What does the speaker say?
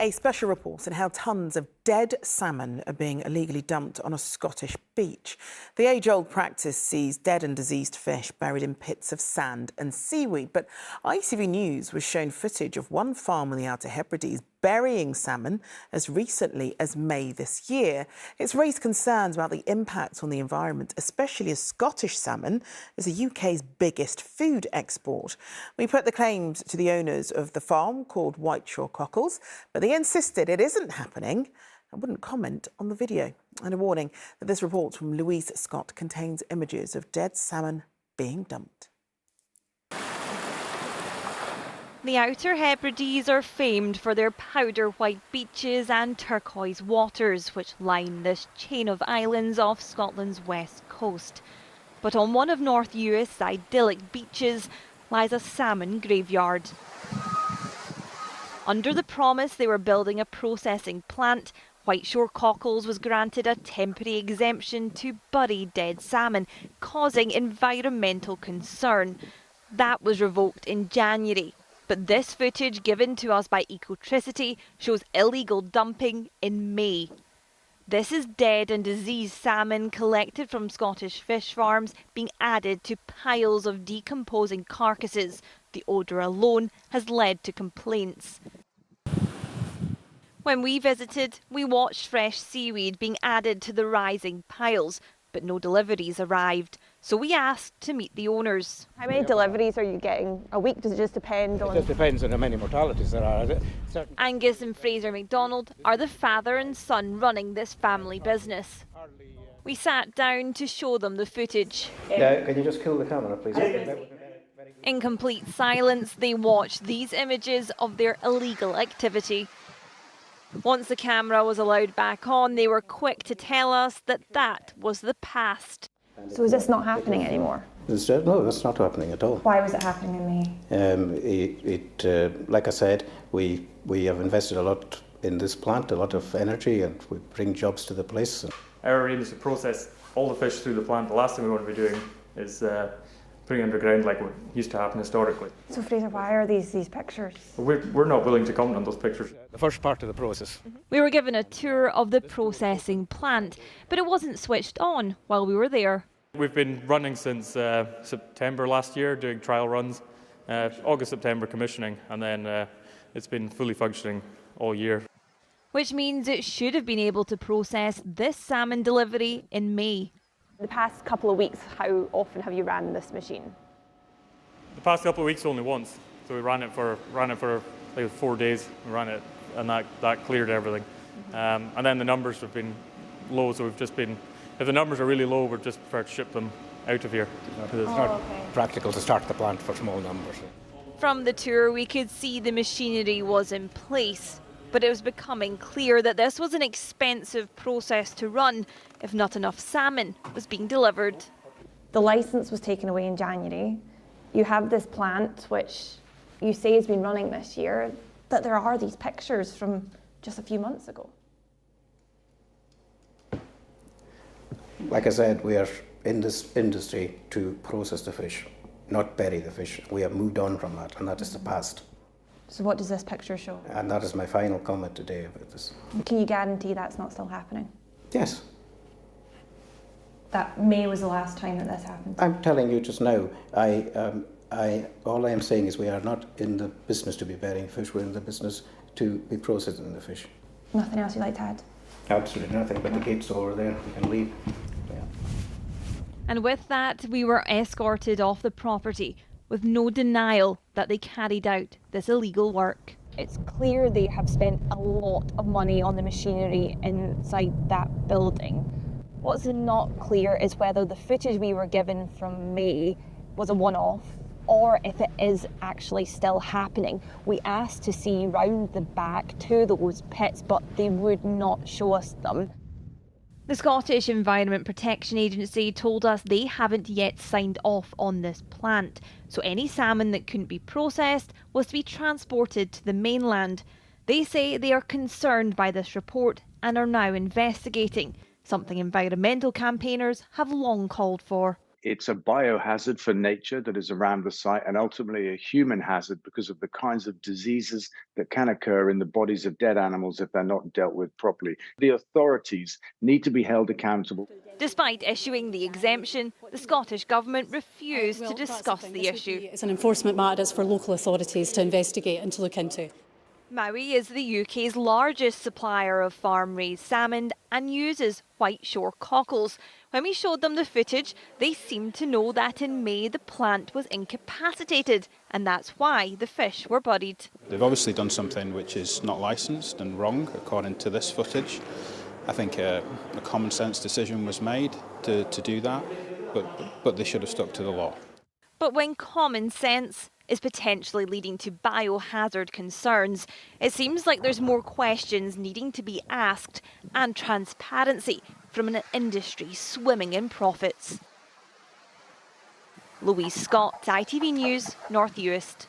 A special report on how tons of dead salmon are being illegally dumped on a Scottish beach. The age-old practice sees dead and diseased fish buried in pits of sand and seaweed. But ITV News was shown footage of one farm on the Outer Hebrides burying salmon as recently as May this year. It's raised concerns about the impact on the environment, especially as Scottish salmon is the UK's biggest food export. We put the claims to the owners of the farm called Whiteshore Cockles, but they insisted it isn't happening and wouldn't comment on the video. And a warning that this report from Louise Scott contains images of dead salmon being dumped. The Outer Hebrides are famed for their powder white beaches and turquoise waters, which line this chain of islands off Scotland's west coast. But on one of North Uist's idyllic beaches lies a salmon graveyard. Under the promise they were building a processing plant, Whiteshore Cockles was granted a temporary exemption to bury dead salmon, causing environmental concern. That was revoked in January. But this footage given to us by Ecotricity shows illegal dumping in May. This is dead and diseased salmon collected from Scottish fish farms being added to piles of decomposing carcasses. The odour alone has led to complaints. When we visited, we watched fresh seaweed being added to the rising piles, but no deliveries arrived. So we asked to meet the owners. How many deliveries are you getting a week? Does it just depend on? It just depends on how many mortalities there are. Angus and Fraser MacDonald are the father and son running this family business. We sat down to show them the footage. Yeah, can you just kill the camera, please? In complete silence, they watched these images of their illegal activity. Once the camera was allowed back on, they were quick to tell us that that was the past. So is this not happening anymore? No, that's not happening at all. Why was it happening in May? Like I said, we have invested a lot in this plant, a lot of energy, and we bring jobs to the place. Our aim is to process all the fish through the plant. The last thing we want to be doing is putting underground like what used to happen historically. So Fraser, why are these pictures? We're not willing to comment on those pictures. The first part of the process. We were given a tour of the processing plant, but it wasn't switched on while we were there. We've been running since September last year, doing trial runs, August, September commissioning, and then it's been fully functioning all year. Which means it should have been able to process this salmon delivery in May. The past couple of weeks, how often have you ran this machine? The past couple of weeks only once, so we ran it for like 4 days. We ran it, and that cleared everything. And then the numbers have been low, so we've just been. If the numbers are really low, we'd just prefer to ship them out of here. It's not practical to start the plant for small numbers. From the tour, we could see the machinery was in place, but it was becoming clear that this was an expensive process to run if not enough salmon was being delivered. The licence was taken away in January. You have this plant, which you say has been running this year, but there are these pictures from just a few months ago. Like I said, we are in this industry to process the fish, not bury the fish. We have moved on from that, and that is the past. So what does this picture show? And that is my final comment today about this. Can you guarantee that's not still happening? Yes. That May was the last time that this happened? I'm telling you just now, all I am saying is we are not in the business to be burying fish, we're in the business to be processing the fish. Nothing else you'd like to add? Absolutely nothing, but the gate's over there, we can leave. Yeah. And with that, we were escorted off the property with no denial that they carried out this illegal work. It's clear they have spent a lot of money on the machinery inside that building. What's not clear is whether the footage we were given from May was a one-off or if it is actually still happening. We asked to see round the back to those pits, but they would not show us them. The Scottish Environment Protection Agency told us they haven't yet signed off on this plant, so any salmon that couldn't be processed was to be transported to the mainland. They say they are concerned by this report and are now investigating, something environmental campaigners have long called for. It's a biohazard for nature that is around the site, and ultimately a human hazard because of the kinds of diseases that can occur in the bodies of dead animals if they're not dealt with properly. The authorities need to be held accountable. Despite issuing the exemption, the Scottish Government refused to discuss the issue. It's an enforcement matter for local authorities to investigate and to look into. Maui is the UK's largest supplier of farm-raised salmon and uses white shore cockles. When we showed them the footage, they seemed to know that in May the plant was incapacitated, and that's why the fish were buried. They've obviously done something which is not licensed and wrong, according to this footage. I think a common sense decision was made to do that, but they should have stuck to the law. But when common sense is potentially leading to biohazard concerns, it seems like there's more questions needing to be asked and transparency from an industry swimming in profits. Louise Scott, ITV News, North Uist.